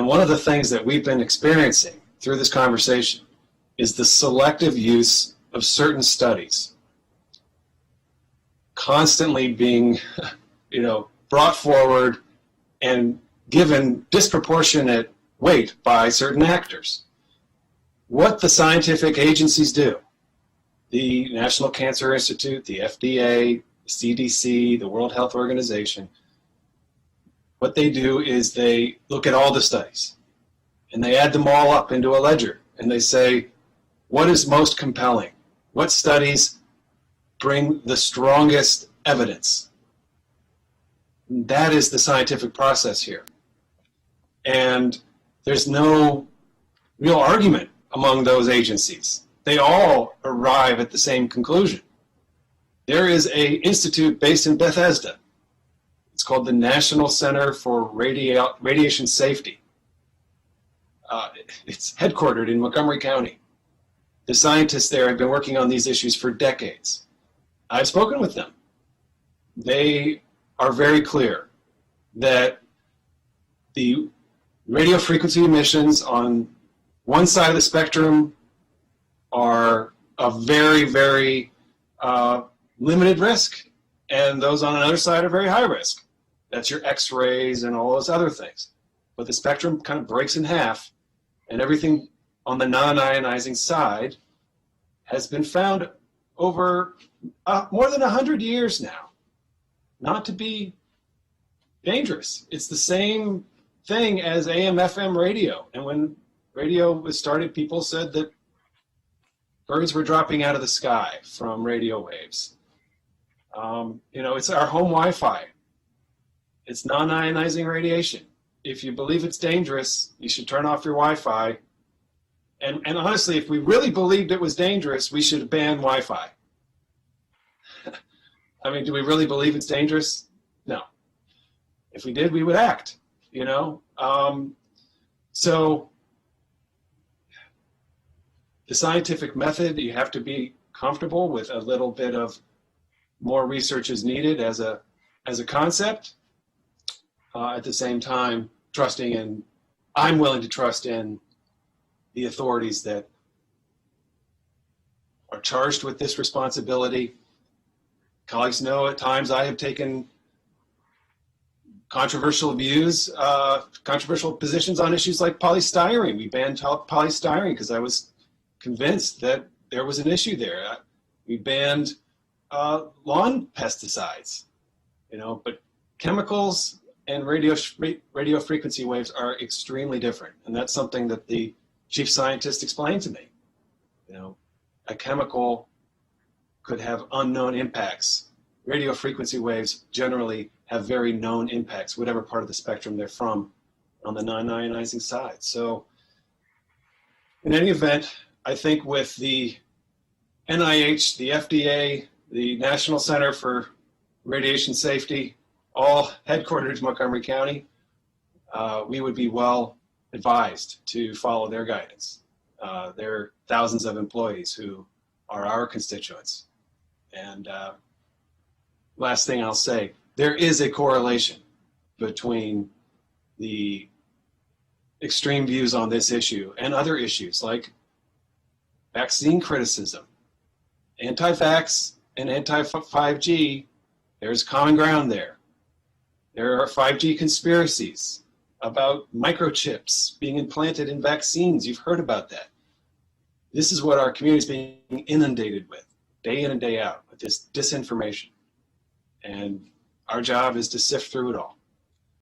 one of the things that we've been experiencing through this conversation is the selective use of certain studies constantly being, brought forward and given disproportionate weight by certain actors. What the scientific agencies do, the National Cancer Institute, the FDA, the CDC, the World Health Organization, what they do is they look at all the studies and they add them all up into a ledger and they say, what is most compelling? What studies bring the strongest evidence? That is the scientific process here. And there's no real argument among those agencies. They all arrive at the same conclusion. There is an institute based in Bethesda. It's called the National Center for Radiation Safety. It's headquartered in Montgomery County. The scientists there have been working on these issues for decades. I've spoken with them. They are very clear that the radio frequency emissions on one side of the spectrum are a very, very limited risk, and those on another side are very high risk. That's your X-rays and all those other things. But the spectrum kind of breaks in half, and everything on the non-ionizing side has been found over more than 100 years now not to be dangerous. It's the same thing as AM/FM radio. And when radio was started, people said that birds were dropping out of the sky from radio waves. It's our home Wi-Fi. It's non-ionizing radiation. If you believe it's dangerous, you should turn off your Wi-Fi. And honestly, if we really believed it was dangerous, we should ban Wi-Fi. I mean, do we really believe it's dangerous? No. If we did, we would act, So the scientific method, you have to be comfortable with a little bit of more research is needed as a concept. At the same time, I'm willing to trust in the authorities that are charged with this responsibility. Colleagues know at times I have taken controversial views, controversial positions on issues like polystyrene. We banned polystyrene because I was convinced that there was an issue there. We banned lawn pesticides, but chemicals and radio frequency waves are extremely different. And that's something that the chief scientist explained to me. A chemical could have unknown impacts. Radio frequency waves generally have very known impacts, whatever part of the spectrum they're from, on the non-ionizing side. So in any event, I think with the NIH, the FDA, the National Center for Radiation Safety, all headquartered in Montgomery County, we would be well advised to follow their guidance. There are thousands of employees who are our constituents. And last thing I'll say, there is a correlation between the extreme views on this issue and other issues like vaccine criticism, anti-vax and anti-5G. There's common ground there. There are 5G conspiracies about microchips being implanted in vaccines. You've heard about that. This is what our community is being inundated with, day in and day out, with this disinformation. And our job is to sift through it all.